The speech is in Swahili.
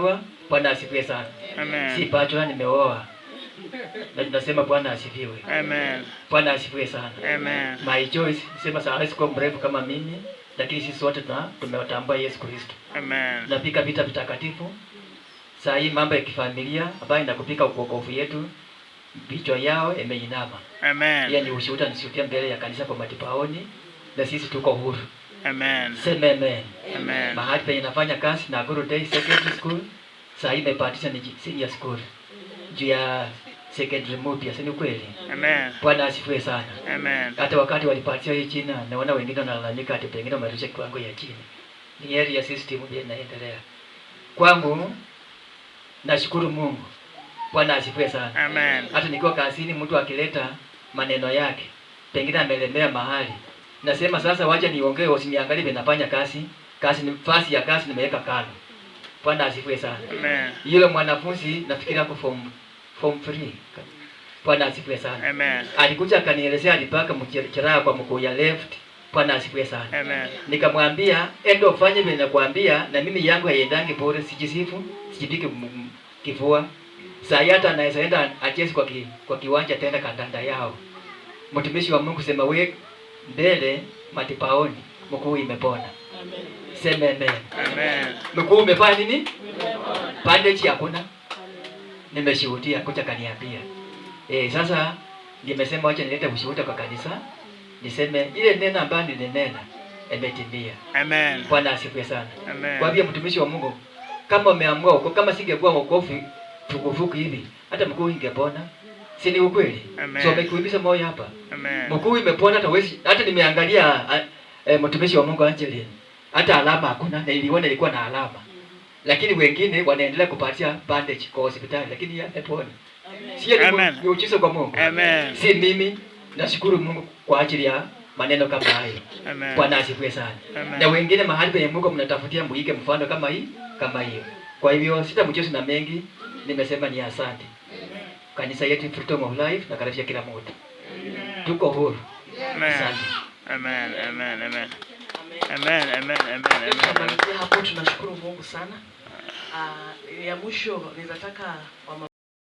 kibarua. Bwana asifiwe sana. Amen. Si bachelor, nimeoa. Na tunasema Bwana asifiwe. Amen. Bwana asifiwe sana. Amen. My choice, sema saa siko mrefu kama mme, lakini sisi wote tumewatambua Yesu Kristo. Amen. Tunapika vita vitakatifu. Saa hii mambo ya kifamilia ambayo inakupika wokovu yetu, vichwa yao imeinama. Amen. Yeye ni ushuhuda nishuhudia mbele ya kanisa kwa matipaoni, na sisi tuko huru. Amen. Sema amen. Amen. Mahali penye nafanya kazi na Guru Day Secondary School, saa hii imepatisha ni senior school. Juu ya secondary mpya, si ni kweli? Amen. Bwana asifiwe sana. Amen. Hata wakati walipatia hii china, naona wengine wanalalamika ati pengine wamerusha kiwango ya chini. Ni area system ndio inaendelea. Kwangu nashukuru Mungu. Bwana asifiwe sana. Amen. Hata nikiwa kazini mtu akileta maneno yake, pengine amelemea mahali, nasema sasa wacha niongee, usiniangalie vile nafanya kazi. Kazi ni fasi ya kazi nimeweka kando. Bwana asifiwe sana. Amen. Yule mwanafunzi nafikiri hapo form 3. Bwana asifiwe sana. Amen. Alikuja akanielezea alipaka mcheraha kwa mguu ya left. Bwana asifiwe sana. Amen. Nikamwambia endo ufanye vile nakwambia, na mimi yangu haiendangi bure, sijisifu, sijipiki kifua. Saa hata anaweza enda acheze kwa kiwanja tena kandanda yao. Mtumishi wa Mungu sema we mbele matipaoni mkuu imepona. Amen. Sema amen. Amen. Mkuu umefanya nini? Imepona. Bandage hakuna. Nimeshuhudia kucha kaniambia. Sasa nimesema wacha nilete ushuhuda kwa kanisa. Niseme ile neno ambayo nilinena imetimia. Amen. Bwana asifiwe sana. Amen. Kwa hivyo mtumishi wa Mungu, kama umeamua uko, kama singekuwa wokovu fukufuku hivi, hata mkuu ingepona. Si ni ukweli? Amen. So umekuimisha moyo hapa. Amen. Mkuu imepona, hata nimeangalia mtumishi wa Mungu Angeline. Hata alama hakuna, na iliona ilikuwa na alama. Lakini wengine wanaendelea kupatia bandage kwa hospitali, lakini yeye amepona. Sio ni uchizo kwa Mungu. Amen. Si mimi, nashukuru Mungu kwa ajili ya maneno kama hayo. Amen. Bwana asifiwe sana. Amen. Na wengine mahali penye Mungu mnatafutia muige mfano kama hiyo. Kwa hivyo sitamchozi na mengi, nimesema ni asante. Kanisa yetu Freedom of Life na karibisha kila mtu. Tuko huru. Amen. Asante. Amen. Amen. Amen. Amen. Amen. Amen. Hapo tunashukuru Mungu sana. Ya mwisho nilitaka